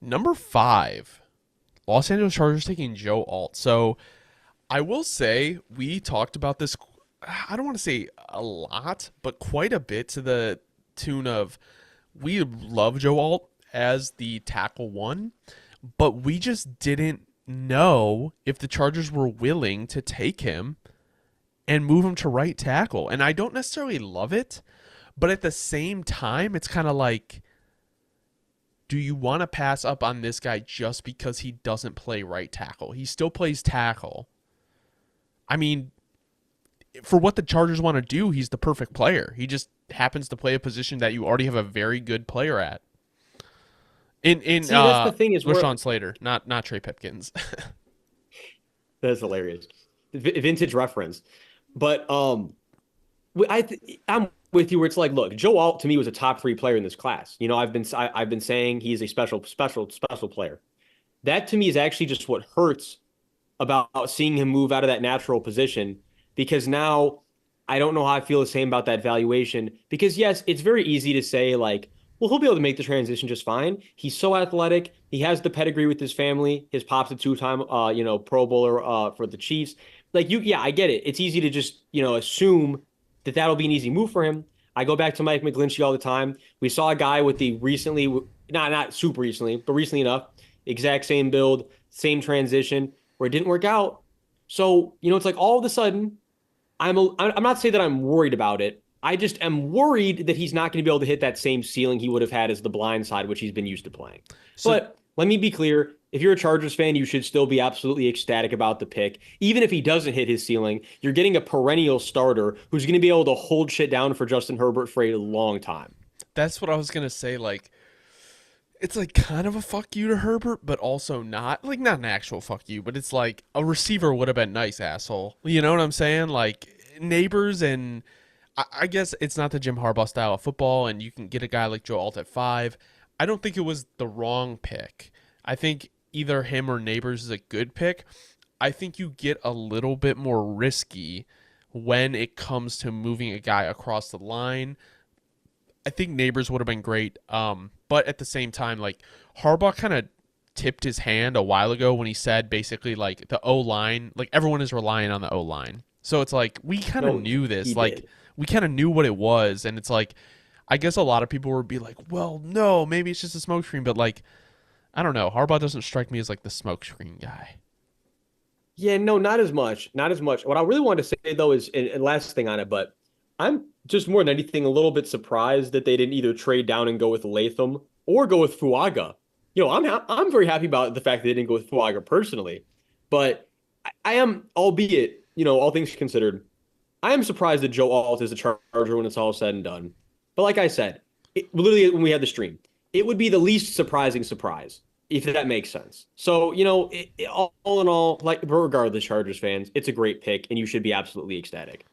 Number 5, Los Angeles Chargers taking Joe Alt. So I will say we talked about this. I don't want to say a lot, but quite a bit to the tune of we love Joe Alt as the tackle one, but we just didn't know if the Chargers were willing to take him and move him to right tackle. And I don't necessarily love it, but at the same time, it's kind of like, do you want to pass up on this guy just because he doesn't play right tackle? He still plays tackle. I mean, for what the Chargers want to do, he's the perfect player. He just happens to play a position that you already have a very good player at. In See, that's the thing is where Rashawn Slater, not Trey Pipkins. that's hilarious. Vintage reference. But I'm with you where it's like, look, Joe Alt to me was a top three player in this class. I've been saying he's a special player. That to me is actually just what hurts about seeing him move out of that natural position because now I don't know how I feel the same about that valuation. Because yes, it's very easy to say like, well, he'll be able to make the transition just fine. He's so athletic. He has the pedigree with his family. His pop's a two-time, Pro Bowler for the Chiefs. Yeah, I get it. It's easy to just, assume that that'll be an easy move for him. I go back to Mike McGlinchey all the time. We saw a guy with the recently, not super recently, but recently enough, exact same build, same transition, where it didn't work out. So, it's like all of a sudden, I'm not saying that I'm worried about it. I just am worried that he's not going to be able to hit that same ceiling he would have had as the blind side, which he's been used to playing. So But let me be clear. If you're a Chargers fan, you should still be absolutely ecstatic about the pick. Even if he doesn't hit his ceiling, you're getting a perennial starter who's going to be able to hold shit down for Justin Herbert for a long time. that's what I was gonna say. Like, it's like kind of a fuck you to Herbert, but also not. Like, not an actual fuck you, but it's like a receiver would have been nice, asshole. You know what I'm saying? Like neighbors, and I guess it's not the Jim Harbaugh style of football, and you can get a guy like Joe Alt at 5. I don't think it was the wrong pick. I think either him or Neighbors is a good pick. I think you get a little bit more risky when it comes to moving a guy across the line. I think Neighbors would have been great. But at the same time, like Harbaugh kind of tipped his hand a while ago when he said basically like the O line, like everyone is relying on the O line. So it's like we kind of No, knew he this, like did. we kind of knew what it was, and it's like I guess a lot of people would be like, well, no, maybe it's just a smokescreen, but like I don't know, Harbaugh doesn't strike me as like the smokescreen guy. Yeah, no, not as much. Not as much. What I really wanted to say though is, and last thing on it, but I'm just more than anything a little bit surprised that they didn't either trade down and go with Latham or go with Fuaga. I'm very happy about the fact that they didn't go with Fuaga personally, but I am, albeit all things considered, I am surprised that Joe Alt is a Charger when it's all said and done. But like I said, literally when we had the stream, it would be the least surprising surprise if that makes sense. So, all in all, like regardless, Chargers fans, it's a great pick, and you should be absolutely ecstatic.